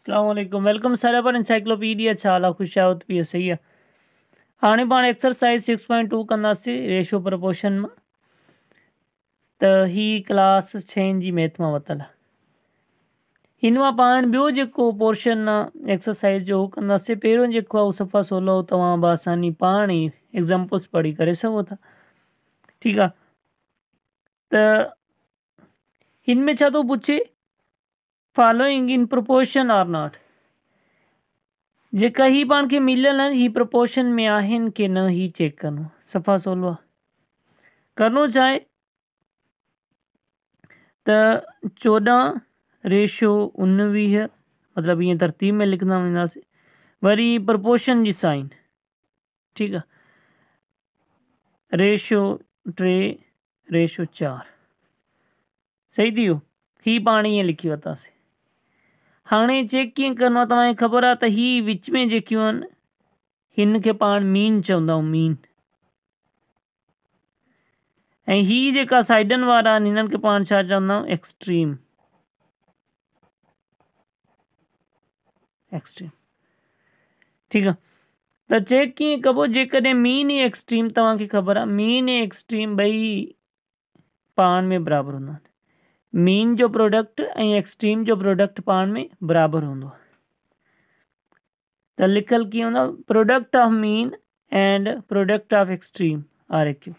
अस्सलाम वालेकुम वेलकम सारा पर एनसाइक्लोपीडिया छाला खुशावत भी सही है। हाणे पाण एक्सरसाइज 6.2 कंदासीं रेशो प्रपोर्शन में। त ही क्लास 6 जी मैथ में वरितल आहे। हिन मां पाण ॿियो जेको पोर्शन आहे एक्सरसाइज जो उहो कंदासीं। पहिरियों जेको आहे उहो सफ़ा 16 तव्हां बआसानी पाण ई एग्ज़ाम्पल्स पढ़ी करे सघो था। ठीकु आहे। त हिन में छा थो पुछे, following in proportion R not. जेका ही पाण खे मिलियल आहिनि ही प्रोपोर्शन में आहिनि की न, ही चेक करिणो। सफ़ा 16 करिणो छा आहे त 14:19 मतिलबु ईअं तरतीब में लिखंदा वेंदासीं। वरी प्रोपोर्शन जी साइन, ठीकु आहे, रेशो 3:4 सही थी वियो। ही पाण ईअं लिखी वरितासीं। हाणे चेक कीअं करिणो आहे, तव्हांखे ख़बर आहे त ही विच में जेकियूं आहिनि हिन खे पाण मीन चवंदा आहियूं, मीन। ऐं ही जेका साइडनि वारा आहिनि हिननि खे पाण छा चवंदा आहियूं, एक्सट्रीम। एक्सट्रीम, ठीकु आहे। त चेक कीअं कबो, जेकॾहिं मीन ऐं एक्सट्रीम तव्हांखे ख़बर आहे मीन ऐं एक्सट्रीम ॿई पाण में बराबरि हूंदा आहिनि। मीन जो प्रोडक्ट ऐं एक्सट्रीम जो प्रोडक्ट पाण में बराबरि हूंदो आहे। त लिखियलु कीअं हूंदो, product of mean and product of extreme are equal.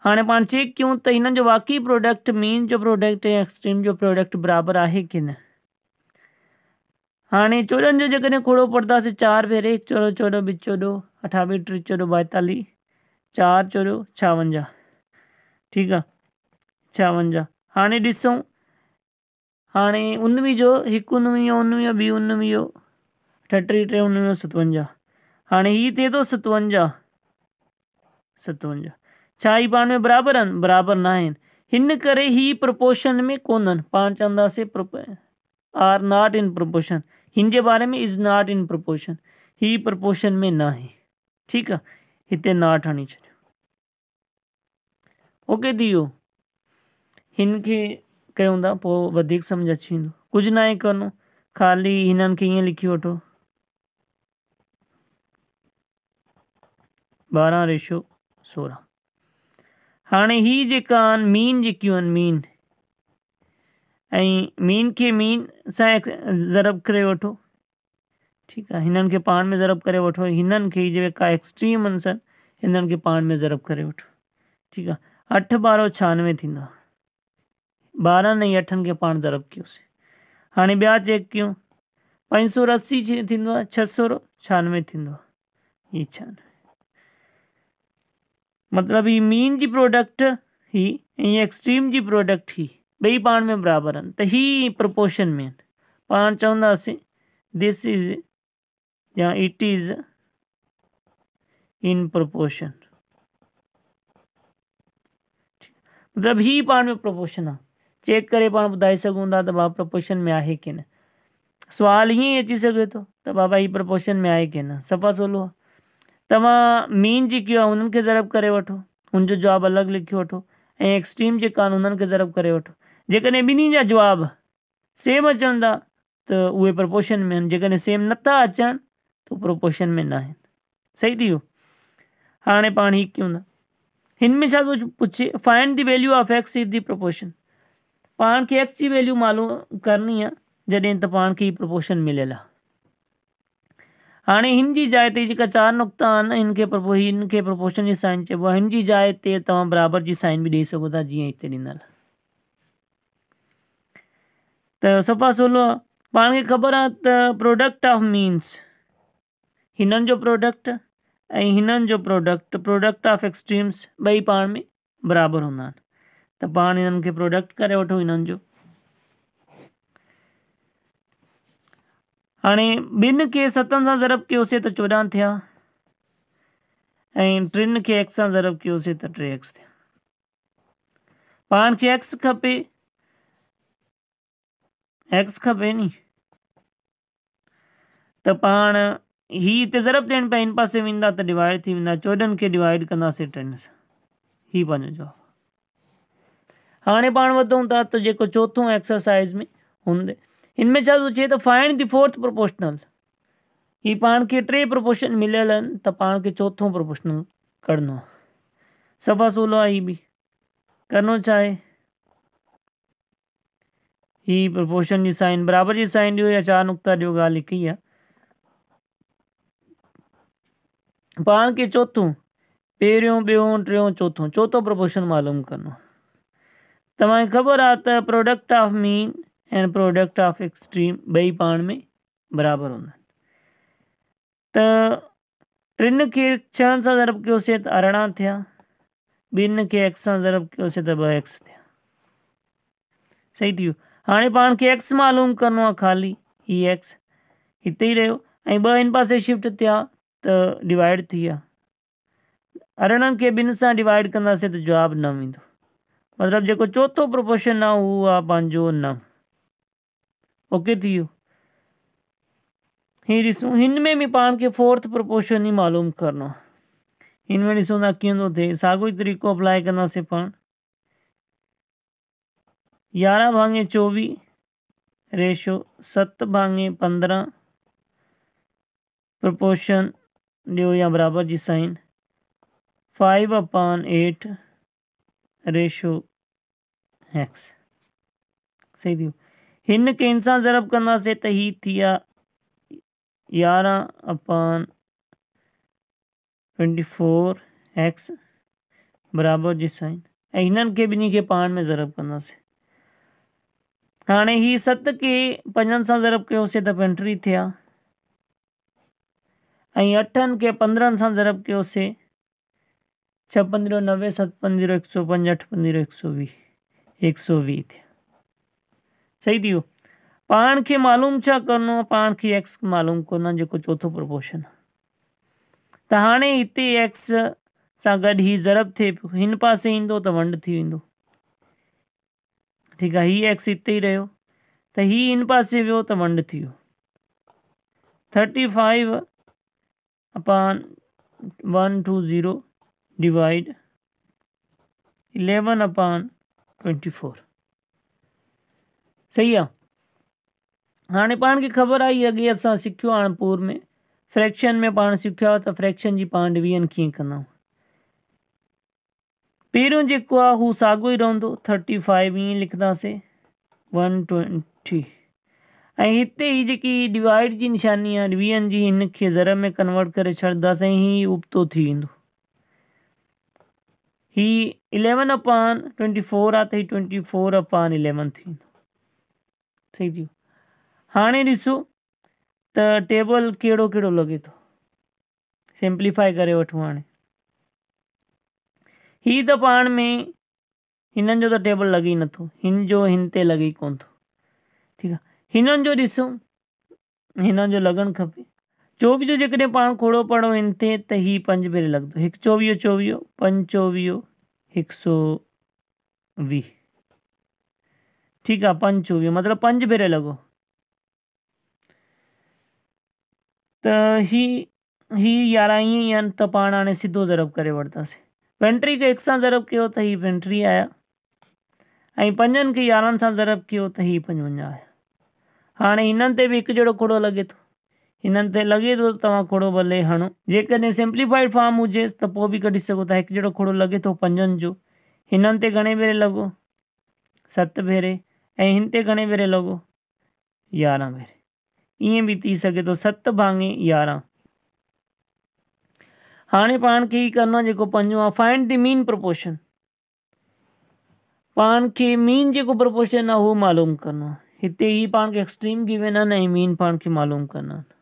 हाणे पाण चेक कयूं त हिननि जो वाक़ई प्रोडक्ट मीन जो प्रोडक्ट ऐं एक्सट्रीम जो प्रोडक्ट बराबरि आहे की न। हाणे 14 जो जेकॾहिं खोड़ो पढ़ंदासीं, 4 भेरे 1 14 14 2 14 28 3 14 42 4 14 56, ठीकु आहे, 56। हाणे ॾिसूं, हाणे 19 जो 1 19 19 2 19 38 3 19 57। हाणे ही थिए थो 57 57। छा ही पाण में बराबरि आहिनि? बराबरि न आहिनि। हिन करे ही प्रोपोर्शन में कोन आहिनि। पाण चवंदासीं आर नॉट इन प्रोपोर्शन। हिन जे बारे में इज़ नॉट इन प्रोपोर्शन। ही प्रोपोर्शन में न आहे, ठीकु आहे। हिते नॉट हणी छॾियो, ओके थी वियो। हिन खे कयूं था पोइ वधीक सम्झ अची वेंदो। कुझु न आहे करिणो, ख़ाली हिननि खे ईअं लिखी वठो 12:16। हाणे ही जेका आहिनि मीन जेकियूं आहिनि मीन, ऐं मीन खे मीन सां ज़रब करे वठो, ठीकु आहे। हिननि खे पाण में ज़रब करे वठो। हिननि खे जेका एक्सट्रीम आहिनि हिननि खे पाण में ज़रब करे वठो, ठीकु आहे। 8 12 96 थींदो आहे। 12 ऐं 8 खे पाण ज़रब कयोसीं। हाणे ॿिया चेक कयूं, 580 थींदो आहे, 696 थींदो आहे। ही 96 मतिलबु ही मीन जी प्रोडक्ट ही ऐं एक्सट्रीम जी प्रोडक्ट ही ॿई पाण में बराबरि आहिनि। त ही प्रोपोर्शन में आहिनि। पाण चवंदासीं दिस इज़ या इट इज़ इन प्रोपोर्शन। मतिलबु ही पाण में प्रोपोर्शन आहे। चेक करे पाण ॿुधाए सघूं था त बाबा प्रोपोर्शन में आहे की न। सुवाल हीअं ई अची सघे थो त बाबा ही प्रोपोर्शन में आहे की न। सफ़ा 16 तव्हां मीन जेकी आहे उन्हनि खे ज़रब करे वठो, हुनजो जवाबु अलॻि लिखी वठो, ऐं एक्सट्रीम जेका आहिनि उन्हनि खे ज़रब करे वठो। जेकॾहिं ॿिन्ही जा जवाब सेम अचनि था त उहे प्रोपोर्शन में आहिनि। जेकॾहिं सेम नथा अचनि त प्रोपोर्शन में न आहिनि। सही थी वियो। हाणे पाण ही कयूं था, हिन में छा थो पुछे, find the value of x is the proportion. पाण खे एक्स जी वैल्यू मालूम करणी आहे जॾहिं त पाण खे ही प्रोपोर्शन मिलियल आहे। हाणे हिन जी जाइ ते जेका 4 नुक़्ता आहिनि हिन खे प्रोपोर्शन जी साइन चइबो आहे। हिन जी जाइ ते तव्हां बराबरि जी साइन बि ॾेई सघो था, जीअं हिते ॾिनल। त सफ़ा 16 पाण खे ख़बर आहे त प्रोडक्ट ऑफ मीन्स हिननि जो प्रोडक्ट ऐं हिननि जो प्रोडक्ट ऑफ एक्सट्रीम्स ॿई पाण में बराबरि हूंदा आहिनि। त पाण हिननि खे प्रोडक्ट करे वठो हिननि जो। हाणे ॿिनि खे 7 सां ज़रब कयोसीं त 14 थिया, ऐं 3 खे x सां ज़रब कयोसीं त 3x थिया। पाण खे x खपे नी, त पाण ही हिते ज़रब थियण पिया हिन पासे वेंदा त डिवाइड थी वेंदा। 14 खे डिवाइड कंदासीं 3 सां। ही पंहिंजो जवाबु। हाणे पाण वधूं था त जेको चोथों एक्सरसाइज़ में हूंदे, इनमें छा थो चए त फाइंड द फोर्थ प्रोपोर्शनल। ही पाण खे 3 प्रोपोर्शन मिलियल आहिनि त पाण खे चौथों प्रोपोर्शनल कढणो आहे। सफ़ा 16 आहे। ही बि करिणो छा आहे, ही प्रोपोर्शन जी साइन बराबर जी साइन ॾियो या 4 नुक्ता ॾियो, ॻाल्हि हिकु ई आहे। पाण खे चौथों, पहिरियों ॿियों टियों चौथों प्रोपोर्शन मालूम करिणो आहे। तव्हांखे ख़बर आहे त product of mean and product of extreme ॿई पाण में बराबरि हूंदा आहिनि। त 3 खे 6 सां ज़रब कयोसीं त 18 थिया, 2 खे x सां ज़रब कयोसीं त 2x थिया। सही थी वियो। हाणे पाण खे x मालूम करिणो आहे, ख़ाली ही x हिते ई रहियो ऐं 2 हिन पासे शिफ्ट थिया त डिवाइड थी विया। 18 खे 2 सां डिवाइड कंदासीं त जवाबु 9 ईंदो। मतिलबु जेको चौथो प्रोपोर्शन आहे उहो आहे पंहिंजो 9। ओके थी वियो। ही ॾिसूं, हिन में बि पाण खे फोर्थ प्रोपोर्शन ई मालूम करिणो आहे। हिन में ॾिसूं था कीअं थो थिए, साॻियो ई तरीक़ो अप्लाई कंदासीं पाण। 11/24 रेशो 7/15 प्रोपोर्शन ॾियो या बराबर जी साइन 5/8 रेशो x। सही थी वियो। हिन खे हिन सां ज़रब कंदासीं त ही थी विया 11/24x बराबर जी साइन ऐं हिननि खे ॿिन्ही खे पाण में ज़रब कंदासीं। हाणे ही 7 खे 5 सां ज़रब कयोसीं त 35 थिया ऐं 8 खे 15 सां ज़रब कयोसीं 6 15 90 7 15 105 8 15 120 120 थिया। सही थी वियो। पाण खे मालूम छा करिणो आहे, पाण खे एक्स मालूम करिणो आहे जेको चौथो प्रोपोर्शन आहे। त हाणे हिते एक्स सां गॾु ही ज़रब थिए पियो, हिन पासे ईंदो त वंड थी वेंदो। ठीकु आहे। ही एक्स हिते ई रहियो त ही हिन पासे वियो त वंड थी वियो। 35/120 डिवाइड 11/24। सही आहे। हाणे पाण खे ख़बर आहे अॻे असां सिखियो आणपुर में फ्रैक्शन में पाण सिखियो आहे त फ्रैक्शन जी पाण डिवीजन कीअं कंदा आहियूं। पहिरियों जेको आहे हू साॻियो ई रहंदो, 35 ईअं लिखंदासीं 120 ऐं हिते ही जेकी डिवाइड जी निशानी आहे डिवीजन जी, हिन खे ज़र में कन्वर्ट करे छॾींदासीं ऐं ही उबतो थी वेंदो। ही 11/24 आहे त ही 24/11 थी वेंदो। सही थी वियो। हाणे ॾिसो त टेबल कहिड़ो कहिड़ो लॻे थो, सिंप्लीफाई करे वठूं। हाणे ही त पाण में हिननि जो त टेबल लॻे ई नथो, हिन जो हिन ते लॻे ई कोन थो। ठीकु आहे। हिननि जो ॾिसूं, हिननि जो लॻणु खपे। 24 जो जेकॾहिं पाण खोड़ो पढ़ो हिन ते त ही 5 भेरे लॻंदो। 1 24 24 5 24 120। ठीकु आहे। 5 24 मतिलबु 5 भेरे लॻो त ही 11 ईअं ई आहिनि त पाण हाणे सिधो ज़रब करे वठंदासीं। 35 खे 1 सां ज़रब कयो त ही 35 आया ऐं 5 खे 11 सां ज़रब कयो त ही 55 आया। हाणे हिननि ते बि हिकु जहिड़ो खोड़ो लॻे थो, हिननि ते लॻे थो त तव्हां खोड़ो भले हणो। जेकॾहिं सिंप्लीफाइड फॉर्म हुजेसि त पोइ बि कढी सघो था। हिकु जहिड़ो खोड़ो लॻे थो 5 जो, हिननि ते घणे भेरे लॻो 7 भेरे ऐं हिन ते घणे भेरे लॻो 11 भेरे। ईअं बि थी सघे थो 7/11। हाणे पाण खे ई करिणो आहे जेको 5 आहे, फाइंड द मीन प्रोपोर्शन। पाण खे मीन जेको प्रोपोर्शन आहे उहो मालूम करिणो आहे। हिते ही पाण खे एक्सट्रीम गिवन आहिनि ऐं मीन पाण खे मालूम करिणा आहिनि।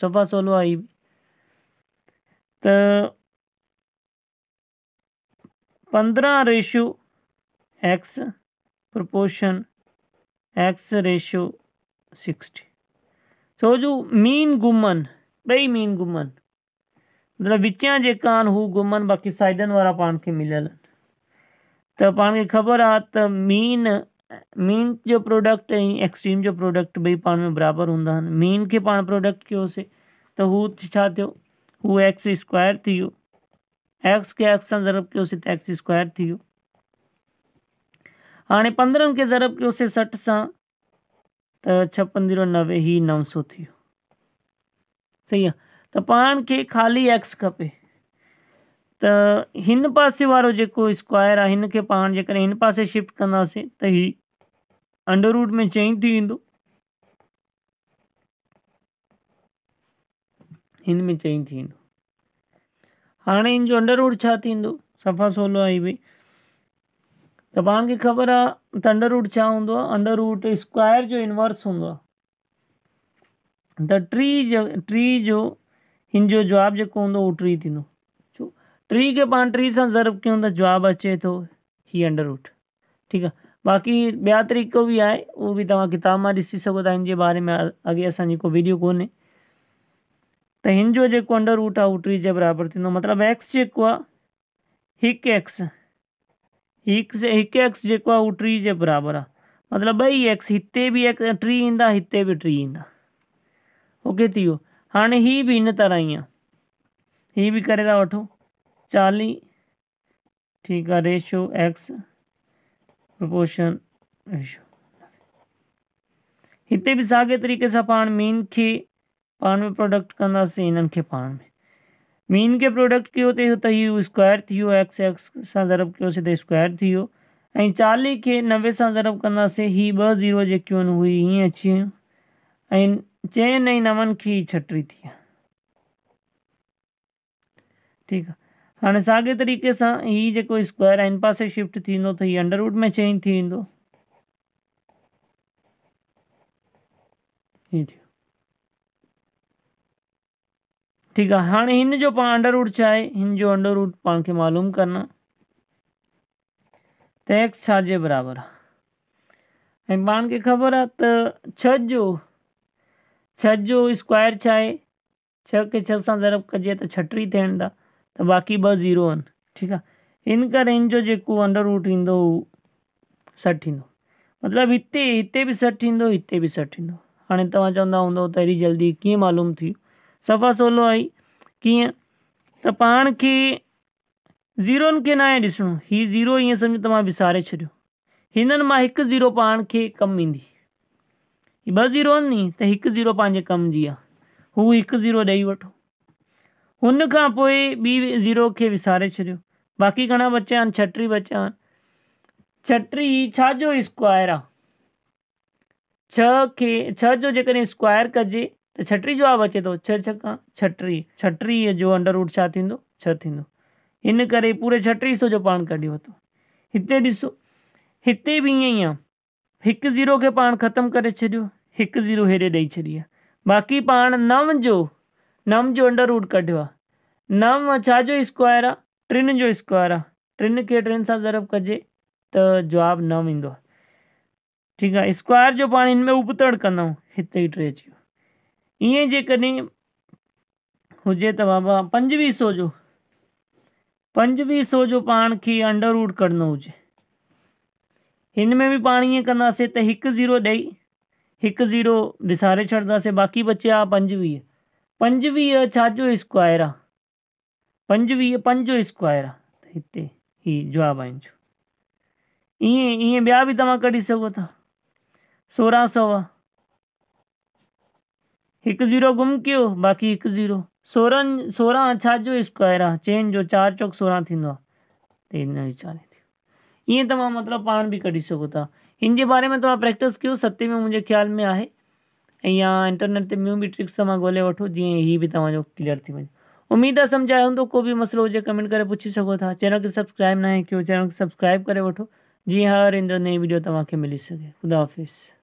सफ़ा सवलो आहे। त 15/x प्रोपोर्शन x/60। छो जो मीन गुमन, ॿई मीन गुमन, मतिलबु विचां जेका आहिनि हू गुमन, बाक़ी साइडनि वारा पाण खे मिलियल आहिनि। त पाण खे ख़बर आहे त मीन जो प्रोडक्ट ऐं एक्सट्रीम जो प्रोडक्ट ॿई पाण में बराबरि हूंदा आहिनि। मीन खे पाण प्रोडक्ट कयोसीं त हू छा थियो, हू x² थी वियो। एक्स खे एक्स सां ज़रब कयोसीं त x² थी वियो। हाणे 15 खे ज़रब कयोसीं 60 सां त 5690 ही 900 थियो। सही आहे। त पाण खे ख़ाली एक्स खपे, त हिन पासे वारो जेको स्क्वायर आहे हिन खे पाण जेकॾहिं हिन पासे शिफ्ट कंदासीं त ही अंडर रूट में 4 थी वेंदो, हिन में 4 थी वेंदो। हाणे हिन जो अंडर रूट छा थींदो, सफ़ा 16 आई भई। त पाण खे ख़बर आहे त अंडर रूट छा हूंदो आहे, अंडर रूट स्क्वायर जो इनवर्स हूंदो आहे। त टी जो हिन जो जवाबु जेको हूंदो उहो 3 थींदो। छो 3 खे पाण 3 सां ज़रब कयूं त जवाबु अचे थो ही अंडर रूट। ठीकु आहे। बाक़ी ॿिया तरीक़ो बि आहे, उहो बि तव्हां किताब मां ॾिसी सघो था, हिन जे बारे में अॻे असांजी को वीडियो कोन्हे। त हिन जो जेको अंडर रूट आहे उहो 3 जे बराबरि थींदो, मतिलबु एक्स जेको आहे हिकु एक्स जेको आहे उहो 3 जे बराबरि आहे। मतिलबु ॿई एक्स, हिते बि 3 ईंदा, हिते बि 3 ईंदा। ओके थी वियो। हाणे ही बि इन तरह ई आहे, ही बि करे था वठो 40, ठीकु आहे, रेशो एक्स प्रोपोर्शन रेशो। हिते बि साॻे तरीक़े सां पाण मीन खे पाण में प्रोडक्ट कंदासीं, हिननि खे पाण में मीन खे प्रोडक्ट कयो त इहो स्क्वायर थी वियो, एक्स सां ज़रब कयोसीं त स्क्वायर थी वियो। ऐं 40 खे 90 सां ज़रब कंदासीं, ही 2 0 जेकियूं आहिनि उहे हीअं अची वियूं, ऐं 4 ऐं 9 खे 36 थी विया। ठीकु आहे। हाणे साॻे तरीक़े सां हीउ जेको स्क्वायर आहे हिन पासे शिफ्ट थींदो त हीउ अंडर रूट में 4 थी वेंदो। हीअ थियो। ठीकु आहे। हाणे हिन जो पाण अंडर रूट छा आहे, हिन जो अंडर रूट पाण खे मालूम करणु त एक्स छा जे बराबरि आहे। ऐं पाण खे ख़बर आहे त 6 जो स्क्वायर छा आहे, 6 खे 6 सां ज़रब कजे त 36 थियनि था, त बाक़ी 2 0 आहिनि। ठीकु आहे। इन करे हिन जो जेको अंडर रूट ईंदो 60 ईंदो, मतिलबु हिते बि 60 ईंदो, हिते बि 60 ईंदो। हाणे तव्हां चवंदा हूंदव त हेॾी जल्दी कीअं मालूम थी, सफ़ा 16 आई। कीअं त पाण खे ज़ीरोनि खे न आहे ॾिसणो, हीअ 0 ईअं सम्झो तव्हां विसारे छॾियो, हिननि मां हिकु 0 पाण खे कमु ईंदी। 2 0 आहिनि नी, त हिकु 0 पंहिंजे कम जी आहे, हू हिकु 0 ॾेई वठो। हुन खां पोइ ॿी 0 खे विसारे छॾियो, बाक़ी घणा बचिया आहिनि, 36 बचिया आहिनि। 36 छा जो स्क्वायर आहे, 6 जो जेकॾहिं स्क्वायर कजे त 36 जवाबु अचे थो। 6 छका 36 जो अंडर रूट छा थींदो, 6 थींदो। इन करे पूरे 3600 जो पाण कढी वरितो। हिते ॾिसो, हिते बि ईअं ई आहे, हिकु 0 खे पाण ख़तमु करे छॾियो, हिकु 0 हेॾे ॾेई छॾी आहे, बाक़ी पाण 9 जो अंडर रूट कढियो आहे। 9 छा जो स्क्वायर आहे, 3 जो स्क्वायर आहे, 3 खे 3 सां ज़रब कजे त जवाबु 9 ईंदो आहे। ठीकु आहे। स्क्वायर जो पाण हिन में उपतड़ कंदाऊं, हिते ई 3 अची वियो। ईअं जेकॾहिं हुजे त बाबा 2500 जो पाण खे अंडर रूट कढणो हुजे, हिन में बि पाण ईअं कंदासीं त हिकु 0 ॾेई हिकु 0 विसारे छॾंदासीं, बाक़ी बचिया 25 छा जो स्क्वायर आहे, 5 जो स्क्वायर आहे, त हिते ही जवाबु आहे जो। ईअं ॿिया बि तव्हां कढी सघो था। 1600 आहे, हिकु 0 गुम कयो, बाक़ी हिकु 0। 16 छा जो स्क्वायर आहे, 4 जो, 4 चौक 16 थींदो आहे, त हिन जो 4 थियो। ईअं तव्हां मतिलबु पाण बि कढी सघो था। हिन जे बारे में तव्हां प्रैक्टिस कयो, सते में मुंहिंजे ख़्याल में आहे, ऐं या इंटरनेट ते ॿियूं बि ट्रिक्स तव्हां ॻोल्हे वठो, जीअं हीअ बि तव्हांजो क्लियर थी वञे। उमेदु आहे सम्झायो हूंदो। को बि मसइलो हुजे कमेंट करे पुछी सघो था। चैनल खे सब्सक्राइब न आहे कयो, चैनल खे सब्सक्राइब करे वठो, जीअं हर ईंदड़ नई वीडियो तव्हांखे मिली सघे। ख़ुदा हाफ़िज़।